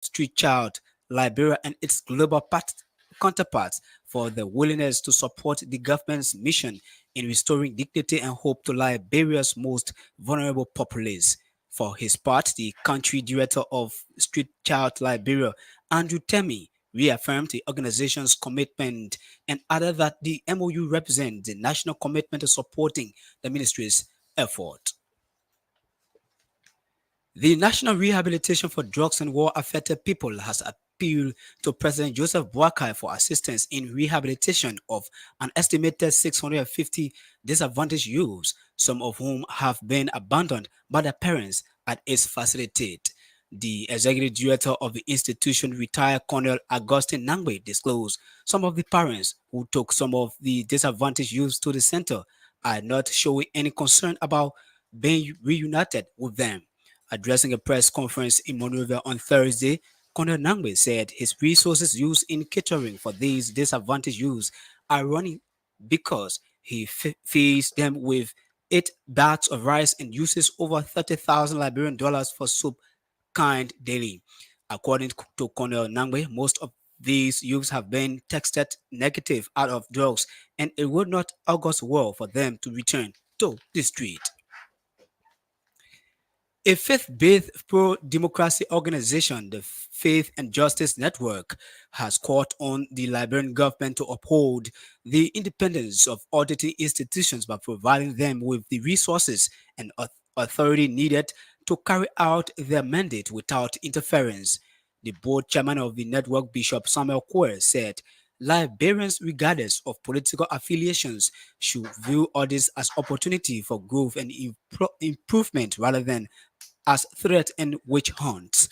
Street Child Liberia and its global counterparts for the willingness to support the government's mission in restoring dignity and hope to Liberia's most vulnerable populace. For his part, the country director of Street Child Liberia, Andrew Temi, reaffirmed the organization's commitment and added that the MOU represents the national commitment to supporting the ministry's effort. The National Rehabilitation for Drugs and War-Affected People has appealed to President Joseph Boakai for assistance in rehabilitation of an estimated 650 disadvantaged youths, some of whom have been abandoned by their parents at its facility. The executive director of the institution, retired Colonel Augustine Nangbe, disclosed some of the parents who took some of the disadvantaged youths to the center are not showing any concern about being reunited with them. Addressing a press conference in Monrovia on Thursday, Colonel Nangbe said his resources used in catering for these disadvantaged youths are running because he feeds them with 8 bags of rice and uses over 30,000 Liberian dollars for soup kind daily. According to Colonel Nangbe, most of these youths have been tested negative out of drugs, and it would not august well for them to return to the street. A faith-based pro-democracy organization, the Faith and Justice Network, has called on the Liberian government to uphold the independence of auditing institutions by providing them with the resources and authority needed to carry out their mandate without interference. The board chairman of the network, Bishop Samuel Kwe, said Liberians, regardless of political affiliations, should view audits as opportunity for growth and improvement rather than as threat and witch hunts.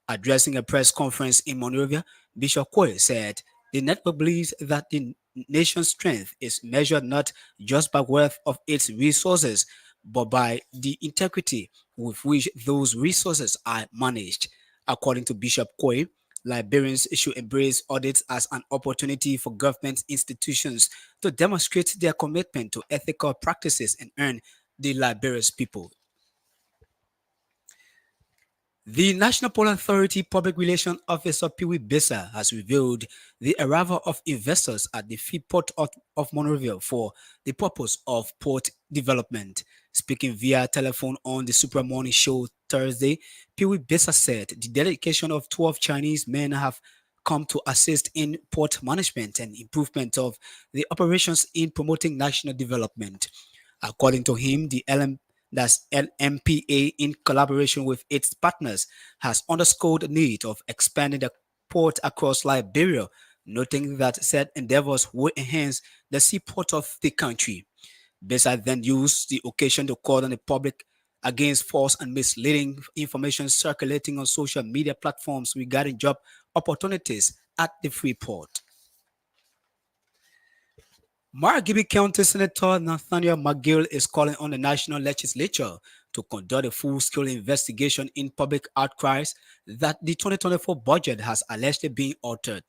Addressing a press conference in Monrovia, Bishop Kwe said the network believes that the nation's strength is measured not just by wealth of its resources, but by the integrity with which those resources are managed. According to Bishop Kwe, Liberians should embrace audits as an opportunity for government institutions to demonstrate their commitment to ethical practices and earn the Liberia's people. The National Port Authority Public Relations Officer Piwi Besa has revealed the arrival of investors at the Freeport of Monrovia for the purpose of port development. Speaking via telephone on the Super Morning Show Thursday, Piwi Besa said the delegation of 12 Chinese men have come to assist in port management and improvement of the operations in promoting national development. According to him, the LMPA, in collaboration with its partners, has underscored the need of expanding the port across Liberia, noting that said endeavors will enhance the seaport of the country. Besa then used the occasion to call on the public against false and misleading information circulating on social media platforms regarding job opportunities at the Freeport. Margibi County Senator Nathaniel McGill is calling on the national legislature to conduct a full-scale investigation in public outcries that the 2024 budget has allegedly been altered.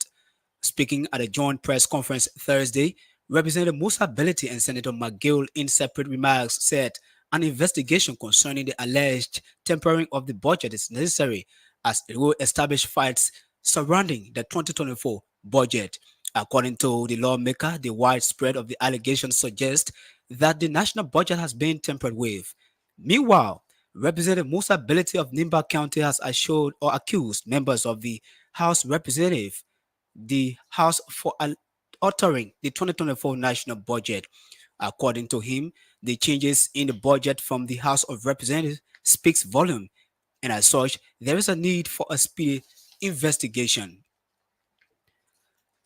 Speaking at a joint press conference Thursday, Representative Musa Beliti and Senator McGill, in separate remarks, said an investigation concerning the alleged tampering of the budget is necessary as it will establish facts surrounding the 2024 budget. According to the lawmaker, the widespread of the allegations suggests that the national budget has been tampered with. Meanwhile, Representative Musa Beliti of Nimba County has assured or accused members of the House Representative, the House, for altering the 2024 national budget. According to him, the changes in the budget from the House of Representatives speaks volume, and as such, there is a need for a speedy investigation.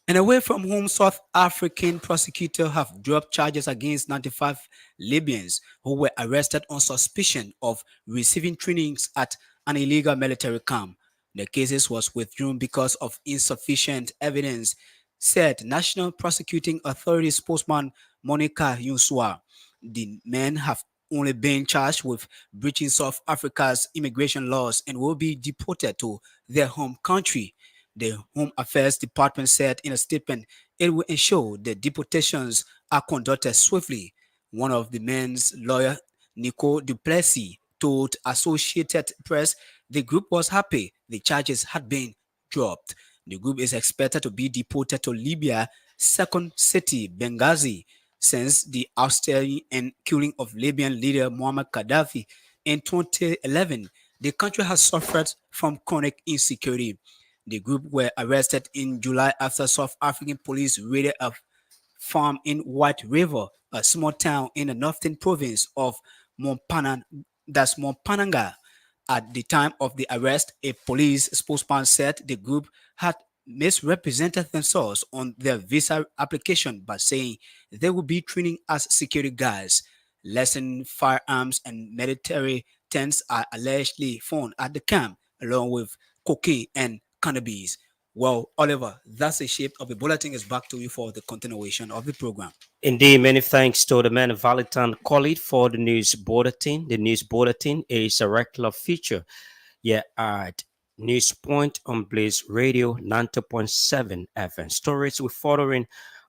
And away from home, South African prosecutors have dropped charges against 95 Libyans who were arrested on suspicion of receiving trainings at an illegal military camp. The cases was withdrawn because of insufficient evidence, said National Prosecuting Authority spokesman Monica Yusua. The men have only been charged with breaching South Africa's immigration laws and will be deported to their home country. The Home Affairs Department said in a statement it will ensure the deportations are conducted swiftly. One of the men's lawyer, Nico Duplessis, told Associated Press the group was happy the charges had been dropped. The group is expected to be deported to Libya's second city, Benghazi, since the ousting and killing of Libyan leader Muammar Gaddafi in 2011. The country has suffered from chronic insecurity. The group were arrested in July after South African police raided a farm in White River, a small town in the northern province of Mpumalanga. At the time of the arrest, a police spokesman said the group had misrepresented themselves on their visa application by saying they would be training as security guards. Lesson firearms and military tents are allegedly found at the camp, along with cocaine and cannabis. Well, Oliver, that's the shape of the bulletin. Is back to you for the continuation of the program. Indeed, many thanks to the man Valentine College for the news bulletin. The news bulletin is a regular feature here at News Point on Blaze Radio 90.7 FM. Stories we're following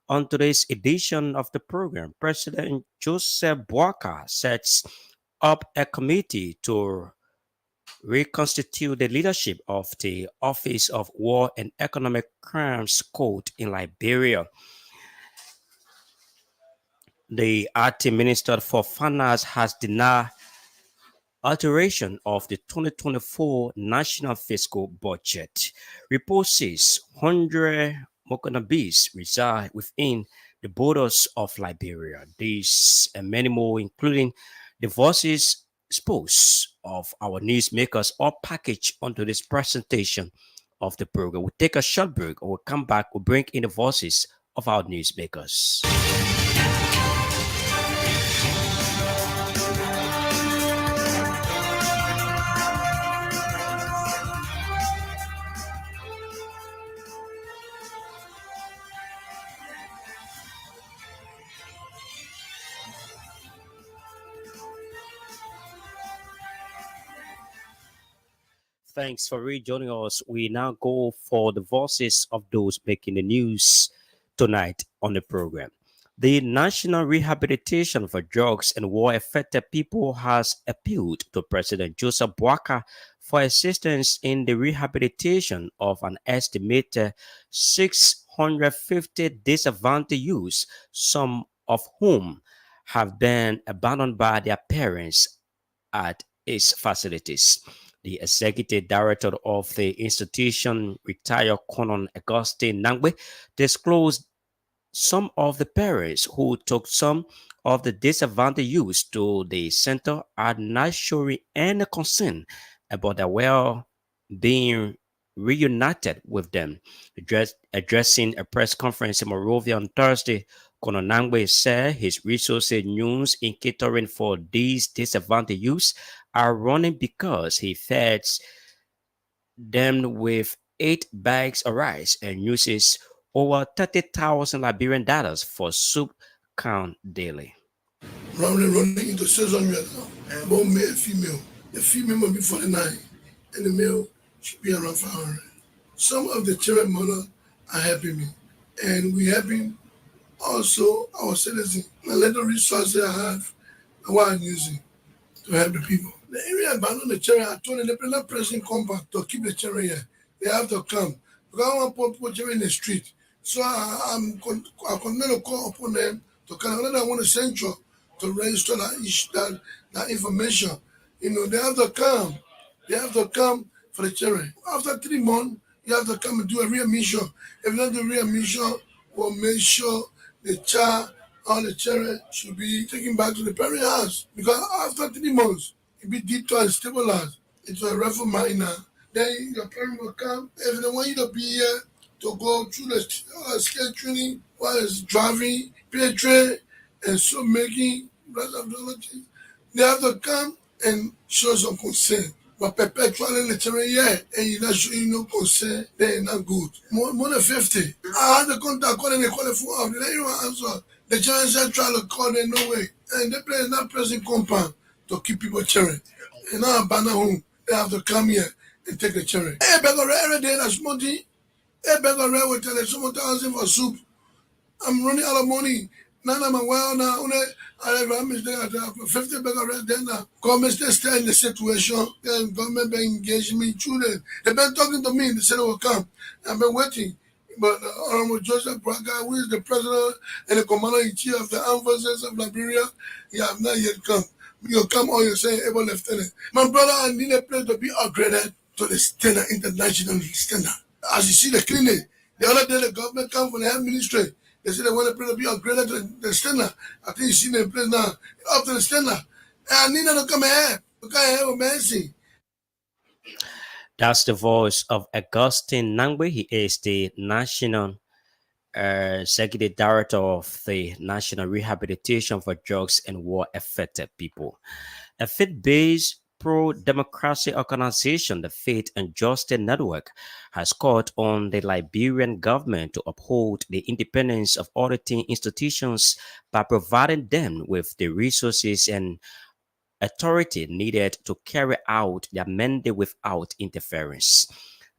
on today's edition of the program. President Joseph Boakai sets up a committee to reconstitute the leadership of the Office of War and Economic Crimes Court in Liberia. The acting minister for finance has denied alteration of the 2024 national fiscal budget. Report says 100 Mokonabis reside within the borders of Liberia. These and many more, including the voices exposed of our newsmakers, are packaged onto this presentation of the program. We'll take a short break, or we'll come back, we'll bring in the voices of our newsmakers. Thanks for rejoining us. We now go for the voices of those making the news tonight on the program. The National Rehabilitation for Drugs and War-Affected People has appealed to President Joseph Boakai for assistance in the rehabilitation of an estimated 650 disadvantaged youths, some of whom have been abandoned by their parents at its facilities. The executive director of the institution, retired Colonel Augustine Nangbe, disclosed some of the parents who took some of the disadvantaged youths to the center are not showing any concern about their well-being reunited with them. Addressing a press conference in Monrovia on Thursday, Colonel Nangbe said his resources used in catering for these disadvantaged youths are running because he feeds them with 8 bags of rice and uses over 30,000 Liberian dollars for soup count daily. Running into 600 now, both male and female. The female will be 49 and the male should be around 500. Some of the children mother are helping me, and we helping also our citizens. The little resources I have and what I'm using to help the people. The area abandoned the children. I told them they're not pressing compact to keep the children here. They have to come because I want to put children in the street. So I continue to call upon them to come. I want to send you to register that information. You know, they have to come. They have to come for the children. After 3 months, you have to come and do a readmission. If not do readmission, we'll make sure the child or the children should be taken back to the parent house. Because after 3 months, it be deep and stabilized into a reform minor. Then your parent will come. If they want you to be here to go through the skill training, while it's driving, play trade, and so making, rest of the other things, they have to come and show some concern. But perpetually the children here, and you're not showing no concern, they're not good. More than 50. I had the contact call and they call the phone off. They didn't even answer. The children said try to call them, no way. And they play not pressing compound to keep people children. And now abandon home, they have to come here and take the children. Hey, better every day that's money. Hey, better will tell them someone 1,000 for soup. I'm running out of money. Nana ma well now, I have mistake for 50 bag arrest then now. Government still stay in the situation, and government been engaging me children. They've been talking to me, they said they will come. I've been waiting. But Honorable Joseph Braga, who is the president and the commander-in-chief of the armed forces of Liberia, he have not yet come. You'll come on, you say, able lieutenant. My brother, I need a place to be upgraded to the standard, international standard. As you see the clinic, the other day the government come from the health ministry. They said they want the place to be upgraded to the standard. I think you see the place now, up to the standard. And I need them to come here. To come here with mercy. That's the voice of Augustine Nangwe. He is the National Executive Director of the National Rehabilitation for Drugs and War Affected People. A faith-based pro-democracy organization, the Faith and Justice Network, has called on the Liberian government to uphold the independence of auditing institutions by providing them with the resources and authority needed to carry out their mandate without interference.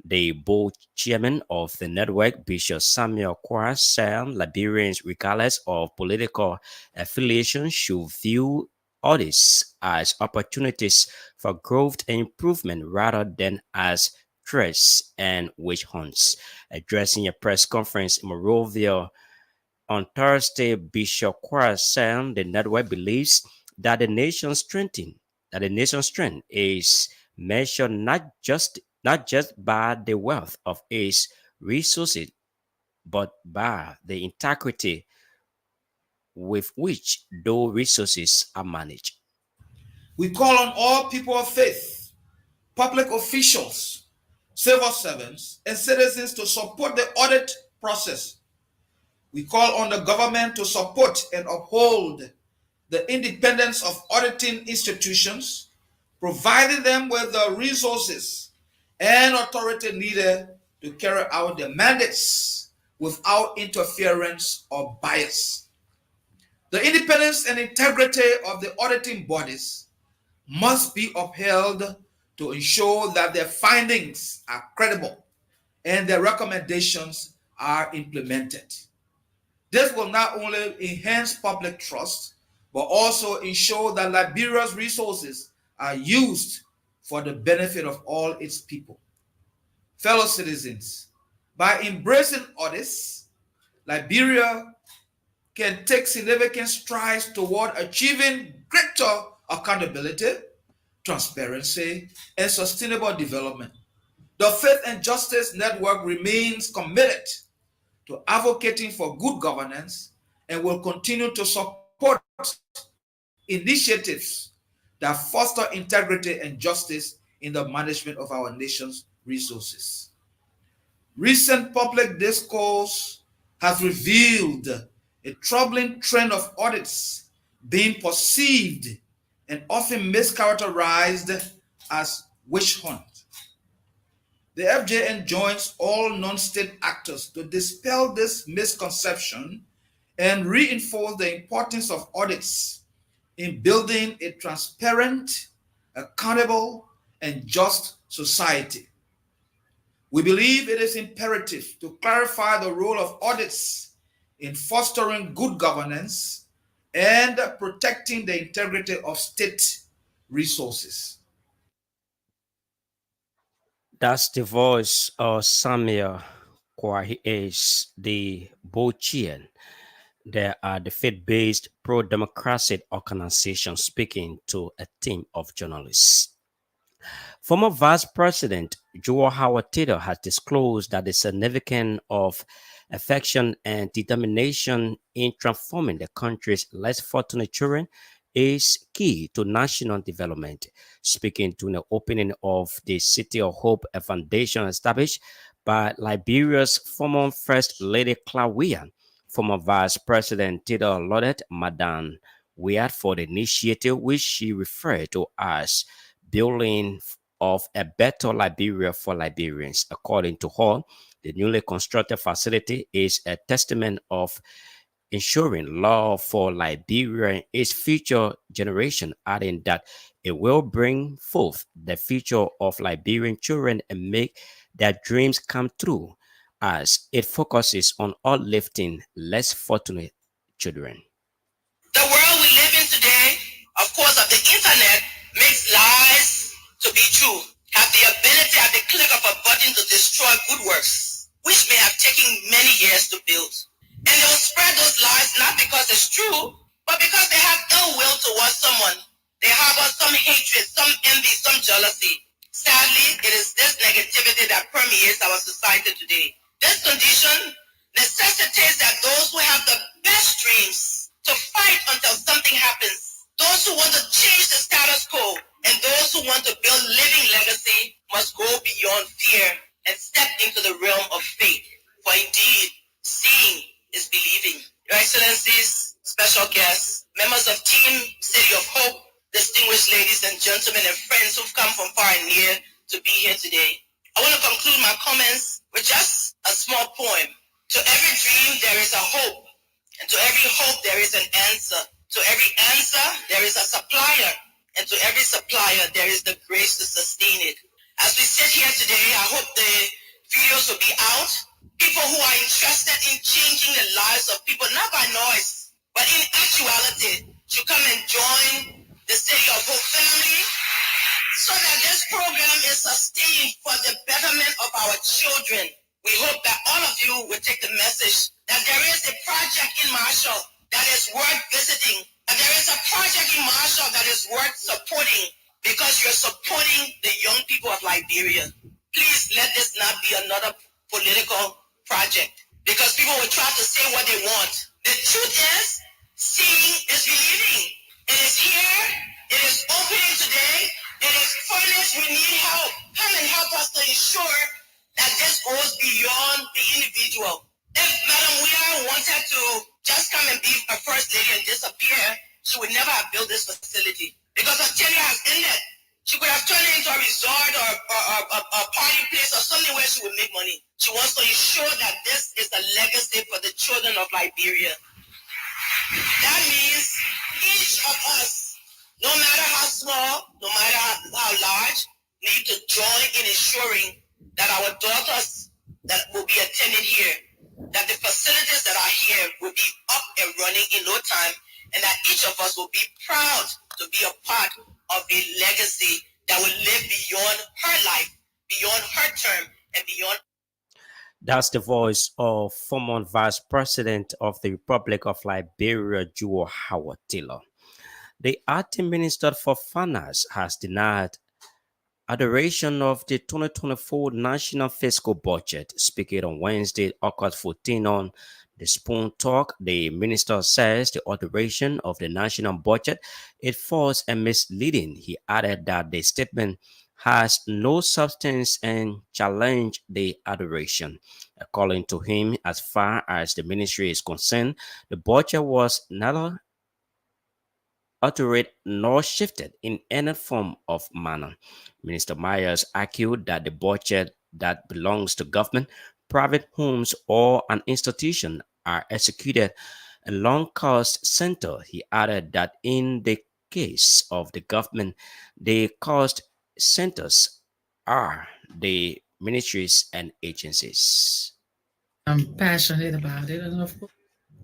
The board chairman of the network, Bishop Samuel Kwar, said Liberians, regardless of political affiliation, should view audits as opportunities for growth and improvement rather than as threats and witch hunts. Addressing a press conference in Monrovia on Thursday, Bishop Kwar said the network believes that the nation's strength is measured not just by the wealth of its resources, but by the integrity with which those resources are managed. We call on all people of faith, public officials, civil servants, and citizens to support the audit process. We call on the government to support and uphold the independence of auditing institutions, providing them with the resources and authority needed to carry out their mandates without interference or bias. The independence and integrity of the auditing bodies must be upheld to ensure that their findings are credible and their recommendations are implemented. This will not only enhance public trust, but also ensure that Liberia's resources are used for the benefit of all its people. Fellow citizens, by embracing audits, Liberia can take significant strides toward achieving greater accountability, transparency, and sustainable development. The Faith and Justice Network remains committed to advocating for good governance and will continue to support initiatives that foster integrity and justice in the management of our nation's resources. Recent public discourse has revealed a troubling trend of audits being perceived and often mischaracterized as witch hunt. The FJN joins all non-state actors to dispel this misconception and reinforce the importance of audits in building a transparent, accountable, and just society. We believe it is imperative to clarify the role of audits in fostering good governance and protecting the integrity of state resources. That's the voice of Samuel Kwar. He is the Bochian. They are the faith-based pro-democratic organization speaking to a team of journalists. Former Vice President Joe Howard Taylor has disclosed that the significance of affection and determination in transforming the country's less fortunate children is key to national development. Speaking to the opening of the City of Hope, a foundation established by Liberia's former First Lady Claudia, former Vice President Taylor lauded Madame Weah for the initiative, which she referred to as building of a better Liberia for Liberians. According to her, the newly constructed facility is a testament of ensuring love for Liberia and its future generation, adding that it will bring forth the future of Liberian children and make their dreams come true as it focuses on uplifting less fortunate children. internet makes lies to be true, have the ability at the click of a button to destroy good works, which may have taken many years to build. And they will spread those lies not because it's true, but because they have ill will towards someone. They harbor some hatred, some envy, some jealousy. Sadly, it is this negativity that permeates our society today. This condition necessitates that those who have the best dreams to fight until something happens, those who want to change the status quo, and those who want to build living legacy must go beyond fear and step into the realm of faith. For indeed, seeing is believing. Your Excellencies, special guests, members of Team City of Hope, distinguished ladies and gentlemen and friends who've come from far and near to be here today. I want to conclude my comments with just a small poem. To every dream there is a hope, and to every hope there is an answer. To every answer there is a supplier, and to every supplier there is the grace to sustain it. As we sit here today, I hope the videos will be out. People who are interested in changing the lives of people, not by noise, but in actuality, should come and join the City of Hope family so that this program is sustained for the betterment of our children. We hope that all of you will take the message that there is a project in Marshall that is worth visiting, and there is a project in Marshall that is worth supporting because you're supporting the young people of Liberia. Please let this not be another political project because people will try to say what they want. The truth is, seeing is believing. It is here. It is opening today. It is furnished. We need help. Come and help us to ensure that this goes beyond the individual. If Madam Weir wanted to just come and be a first lady and disappear, she would never have built this facility because her tenure has ended. She could have turned it into a resort or a party place or something where she would make money. She wants to ensure that this is a legacy for the children of Liberia. That means each of us, no matter how small, no matter how large, need to join in ensuring that our daughters that will be attending here, that the facilities that are here will be up and running in no time, and that each of us will be proud to be a part of a legacy that will live beyond her life, beyond her term, and beyond. That's the voice of former Vice President of the Republic of Liberia, Joe Howard Taylor. The acting Minister for Finance has denied adoration of the 2024 National Fiscal Budget. Speaking on Wednesday, August 14 on the Spoon Talk, the minister says the adoration of the national budget is false and misleading. He added that the statement has no substance and challenged the adoration. According to him, as far as the ministry is concerned, the budget was neither altered nor shifted in any form of manner. Minister Myers argued that the budget that belongs to government, private homes, or an institution are executed along cost center. He added that in the case of the government, the cost centers are the ministries and agencies. I'm passionate about it and of course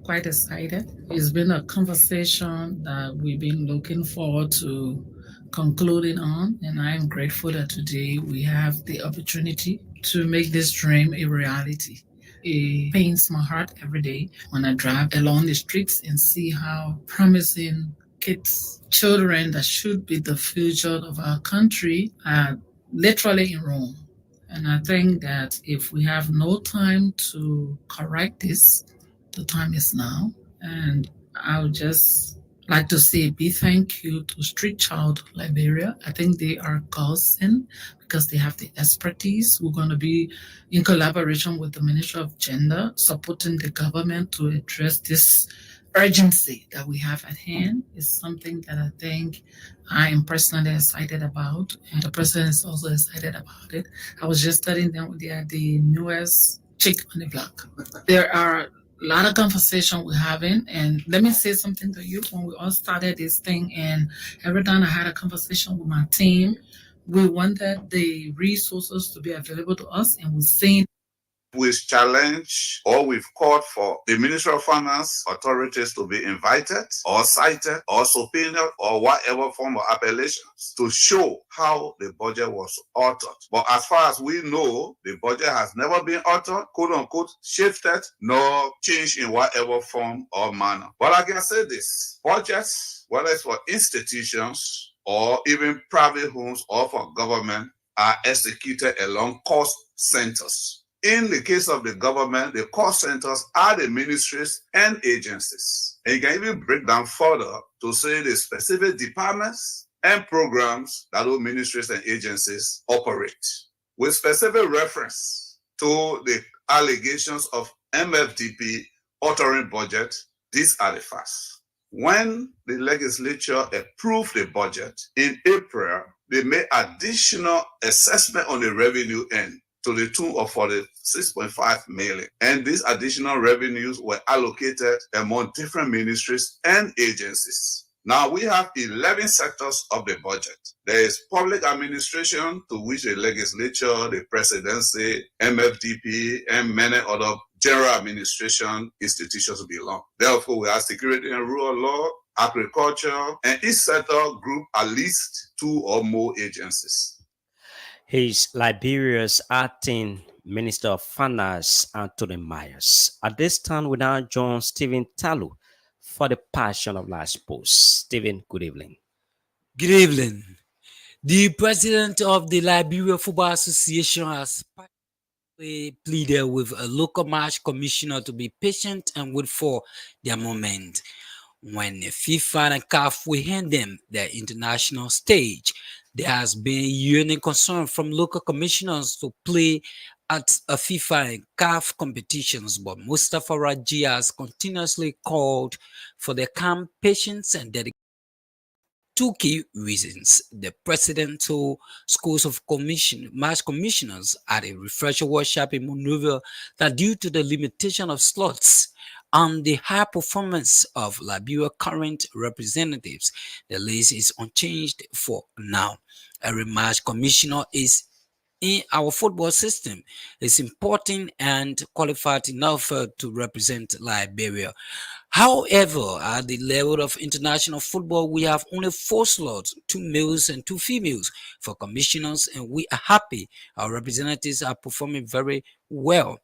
quite excited. It's been a conversation that we've been looking forward to concluding on, and I am grateful that today we have the opportunity to make this dream a reality. It pains my heart every day when I drive along the streets and see how promising kids, children that should be the future of our country are literally in Rome. And I think that if we have no time to correct this, the time is now. And I would just like to say a big thank you to Street Child Liberia. I think they are godsend because they have the expertise. We're going to be in collaboration with the Ministry of Gender, supporting the government to address this urgency that we have at hand. Is something that I think I am personally excited about, and the president is also excited about it. I was just studying them. They are the newest chick on the block. There are a lot of conversation we're having, and let me say something to you. When we all started this thing, and every time I had a conversation with my team, we wanted the resources to be available to us, and we're seeing We've challenged or we've called for the Ministry of Finance authorities to be invited or cited or subpoenaed or whatever form of appellations to show how the budget was altered. But as far as we know, the budget has never been altered, quote unquote, shifted, nor changed in whatever form or manner. But I can say this, budgets, whether it's for institutions or even private homes or for government, are executed along cost centers. In the case of the government, the cost centers are the ministries and agencies. And you can even break down further to say the specific departments and programs that those ministries and agencies operate. With specific reference to the allegations of MFDP altering budget, these are the facts. When the legislature approved the budget in April, they made additional assessment on the revenue end to the tune of 46.5 million. And these additional revenues were allocated among different ministries and agencies. Now we have 11 sectors of the budget. There is public administration, to which the legislature, the presidency, MFDP, and many other general administration institutions belong. Therefore, we have security and rule of law, agriculture, and each sector group at least 2 or more agencies. He's Liberia's acting Minister of Finance, Anthony Myers. At this time, we now join Stephen Talu for the Passion of Last Post. Stephen, good evening. Good evening. The president of the Liberia Football Association has pleaded with a local match commissioner to be patient and wait for their moment when FIFA and CAF will hand them their international stage. There has been yearning concern from local commissioners to play at a FIFA and CAF competitions, but Mustafa Raji has continuously called for their calm patience and dedication. 2 key reasons. The presidential schools of match commissioners at a refresher workshop in Monrovia that due to the limitation of slots and the high performance of Liberia current representatives, the list is unchanged for now. Every match commissioner is in our football system is important and qualified enough to represent Liberia. However, at the level of international football, we have only 4 slots, 2 males and 2 females for commissioners, and we are happy our representatives are performing very well.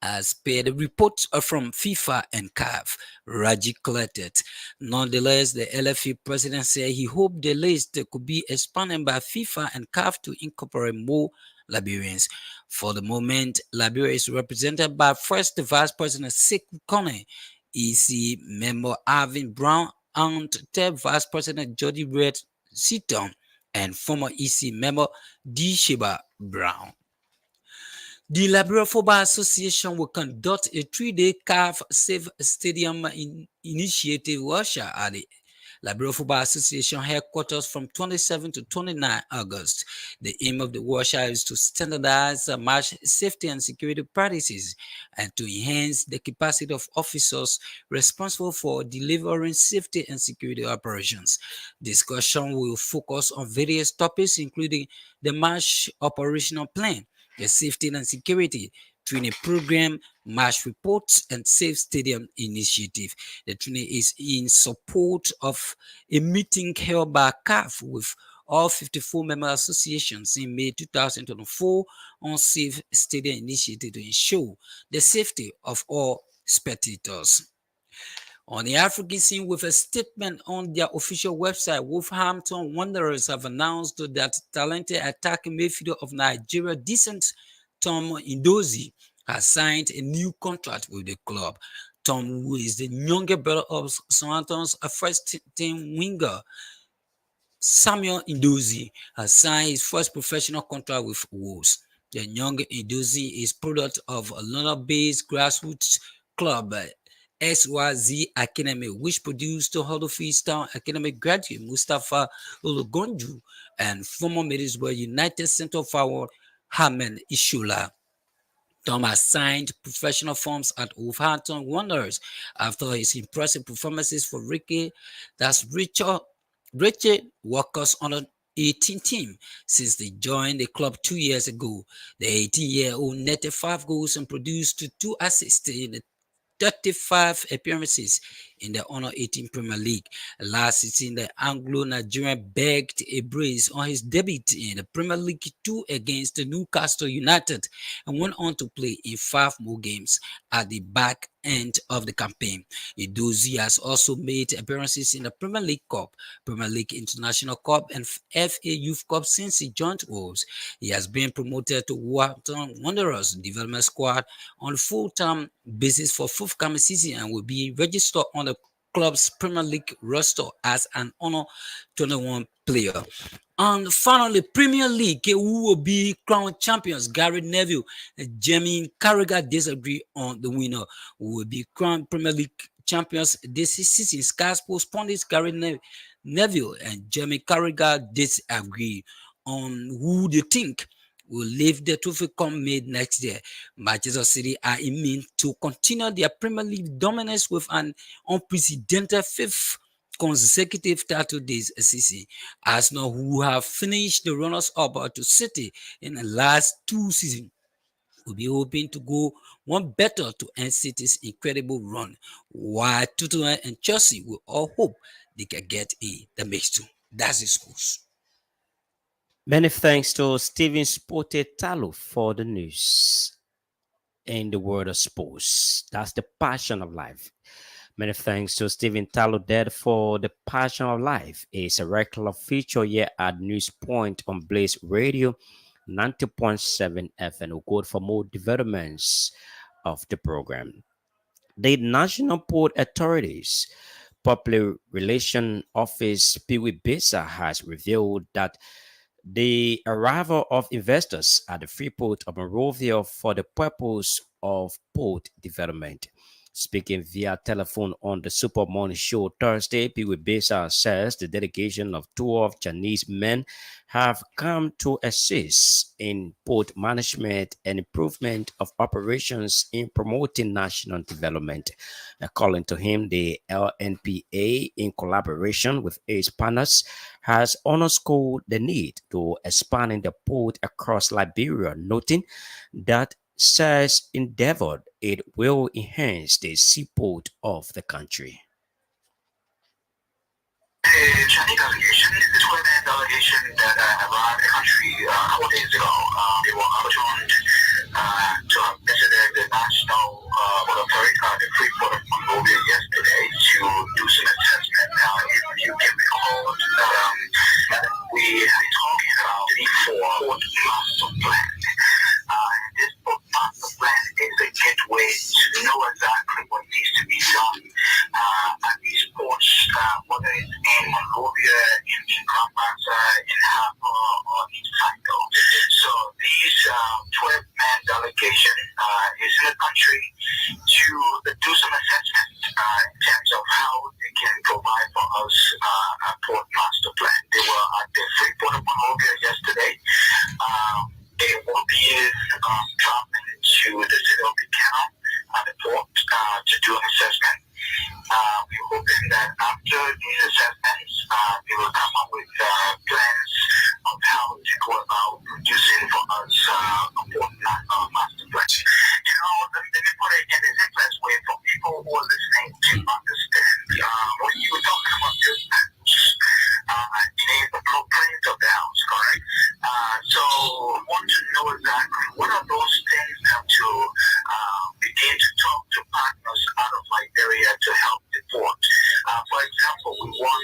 As per the report from FIFA and CAF, Raji collected. Nonetheless, the LFA president said he hoped the list could be expanded by FIFA and CAF to incorporate more Liberians. For the moment, Liberia is represented by first Vice President Sekou Kone, EC member Alvin Brown, and third Vice President Jody Red Seaton, and former EC member D. Sheba Brown. The Liberia Football Association will conduct a 3-day CAF Safe Stadium initiative workshop at the Liberia Football Association headquarters from 27 to 29 August. The aim of the workshop is to standardize match safety and security practices and to enhance the capacity of officers responsible for delivering safety and security operations. Discussion will focus on various topics, including the match operational plan, the safety and security training program, match reports, and safe stadium initiative. The training is in support of a meeting held by CAF with all 54 member associations in May 2024 on safe stadium initiative to ensure the safety of all spectators. On the African scene, with a statement on their official website, Wolverhampton Wanderers have announced that talented attacking midfielder of Nigeria descent Tom Indozi has signed a new contract with the club. Tom, who is the younger brother of Southampton's first-team winger, Samuel Indozi, has signed his first professional contract with Wolves. The younger Indozi is product of a London-based grassroots club, SYZ Academy, which produced the Huddersfield Town Academy graduate Mustafa Ulugonju and former Middlesbrough United centre forward Hamed Ishula. Tom has signed professional forms at Wolverhampton Wanderers after his impressive performances for Richard Walker's under 18 team since they joined the club 2 years ago. The 18-year-old netted 5 goals and produced 2 assists in the 35 appearances in the Honor 18 Premier League. Last season, the Anglo-Nigerian begged a brace on his debut in the Premier League 2 against the Newcastle United and went on to play in 5 more games at the back end of the campaign. Edozie has also made appearances in the Premier League Cup, Premier League International Cup, and FA Youth Cup since he joined Wolves. He has been promoted to Wolverhampton Wanderers development squad on full-time basis for forthcoming season and will be registered on the club's Premier League roster as an Honor 21 player. And finally, Premier League, who will be crowned champions, Gary Neville and Jamie Carragher disagree on the winner who will be crowned Premier League champions this season. Sky Sports pundits Gary Neville and Jamie Carragher disagree on who they think will leave the trophy come mid next year. Manchester City are immune to continue their Premier League dominance with an unprecedented 5th consecutive title this season. Arsenal, who have finished the runners-up to City in the last 2 seasons, will be hoping to go one better to end City's incredible run, while Tottenham and Chelsea will all hope they can get in the mix too. That's the scores. Many thanks to Stephen Spotetalo for the news in the world of sports. That's the passion of life. Many thanks to Stephen Talo for the passion of life. It's a regular feature here at News Point on Blaze Radio 90.7 FM. We'll go for more developments of the program. The National Port Authority's Public Relations Office, PWBESA, has revealed that the arrival of investors at the Freeport of Monrovia for the purpose of port development. Speaking via telephone on the Super Morning Show Thursday, PWBESA says the delegation of 12 Chinese men have come to assist in port management and improvement of operations in promoting national development. According to him, the LNPA, in collaboration with its partners, has underscored the need to expand in the port across Liberia, noting that says endeavored it will enhance the seaport of the country. The Chinese delegation is the 12-man delegation that arrived the country 4 days ago. They were opportuned to have visited the National Port Authority, the Freeport of Monrovia yesterday to do some assessment. Now, if you can recall, we have been talking about the need for port master plan. This port master plan is a gateway to know exactly what needs to be done at these ports, whether it's in Monrovia, in Mombasa, in Hapa, or in Sando. So these 12-man delegation is in the country to do some assessment in terms of how they can provide for us a port master plan. They were at the Freeport of Monrovia yesterday. They will be traveling to the city of Buchanan at the port to do an assessment. We're hoping that after these assessments, they will come up with plans of how to go about producing for us a port master plan. You know, let me put it in the simplest way for people who are listening to understand. When you were talking about this, it is the blueprint of the house, correct? So we want to know exactly what are those things that to begin to talk to partners out of Liberia to help the port. For example, we want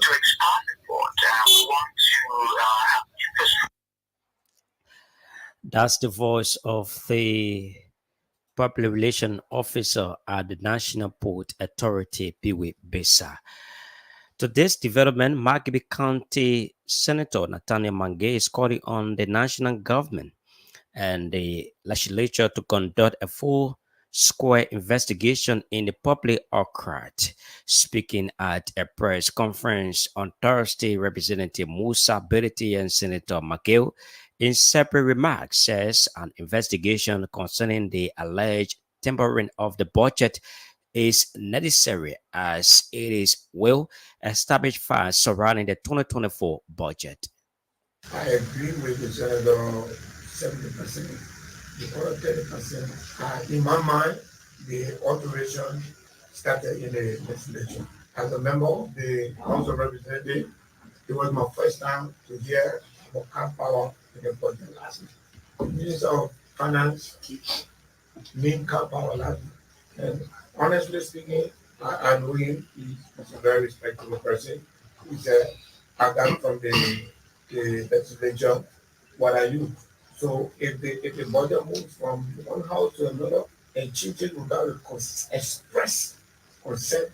to expand the port. We want to have infrastructure. That's the voice of the Public Relations Officer at the National Port Authority, PWBESA. To this development, Margibi County Senator Nathaniel Mange is calling on the national government and the legislature to conduct a full square investigation in the public outcry. Speaking at a press conference on Thursday, Representative Musa Beriti and Senator McGill, in separate remarks, says an investigation concerning the alleged tampering of the budget is necessary as it is well established facts surrounding the 2024 budget. I agree with the Senator 70%. The other 30%, in my mind, the alteration started in the legislature. As a member of the House of Representatives, it was my first time to hear about cap power in the budget last week. The Minister of Finance named cap power last week. And honestly speaking, I know him. He's a very respectable person. He's I got from the legislature what I use. So if the budget moves from one house to another and changes without a express consent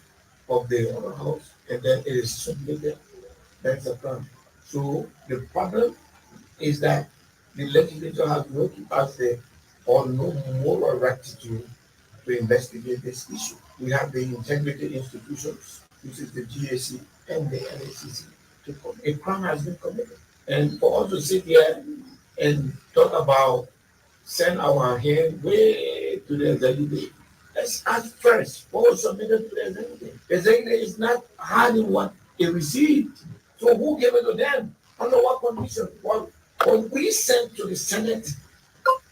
of the other house, and then it is submitted, that's a problem. So the problem is that the legislature has no capacity or no moral rectitude to investigate this issue. We have the integrity institutions, which is the GAC and the NACC. A crime has been committed. And for us to sit here and talk about send our hand way to the executive, let's ask first what was submitted to the executive. The executive is not hiding what they received. So who gave it to them? Under what condition? What we sent to the Senate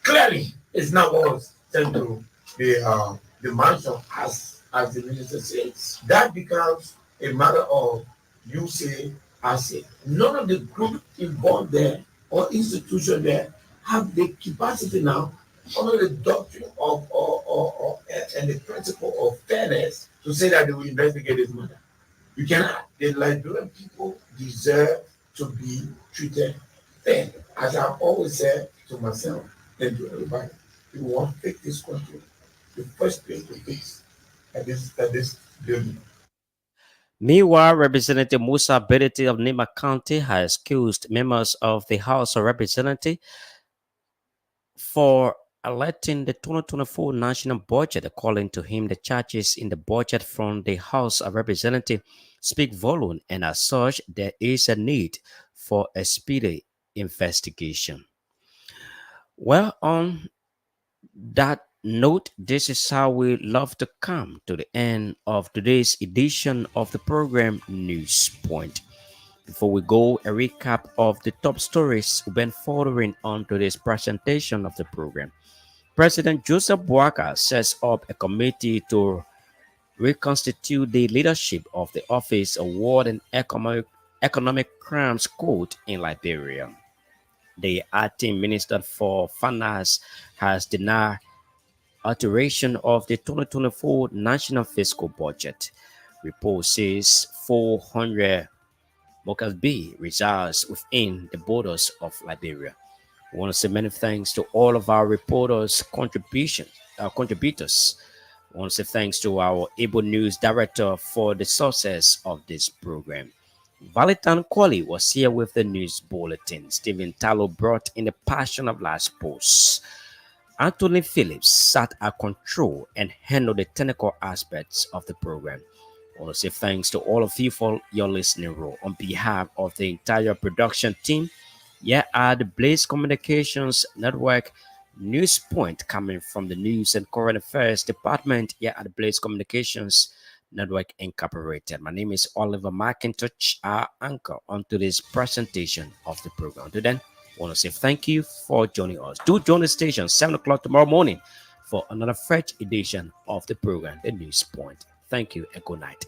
clearly is not what was sent to the mansion as the minister says. That becomes a matter of you say, I say. None of the group involved there or institution there have the capacity now under the doctrine of and the principle of fairness to say that they will investigate this matter. You cannot. The Liberian people deserve to be treated fair. As I've always said to myself and to everybody, if we want to fix this country, the first thing to fix at this building. Meanwhile, Representative Musa Bedeti of Nima County has accused members of the House of Representatives for electing the 2024 national budget. According to him, the charges in the budget from the House of Representatives speak volume, and as such, there is a need for a speedy investigation. Well, on that note, this is how we love to come to the end of today's edition of the program News Point. Before we go, a recap of the top stories we've been following on today's presentation of the program. President Joseph Boakai sets up a committee to reconstitute the leadership of the Office of War and Economic Crimes Court in Liberia. The acting Minister for Finance has denied alteration of the 2024 National Fiscal Budget. Report says 400 Mokasbi resides within the borders of Liberia. We want to say many thanks to all of our reporters, contributors. We want to say thanks to our Able News Director for the success of this program. Valitan Kwali was here with the news bulletin. Stephen Tallow brought in the Passion of Life sports. Anthony Phillips sat at control and handled the technical aspects of the program. I want to say thanks to all of you for your listening role. On behalf of the entire production team, here at the Blaze Communications Network News Point, coming from the News and Current Affairs Department here at the Blaze Communications Network Incorporated. My name is Oliver McIntosh, our anchor on today's presentation of the program. Until then, I want to say thank you for joining us. Do join the station 7 o'clock tomorrow morning for another fresh edition of the program, The News Point. Thank you and good night.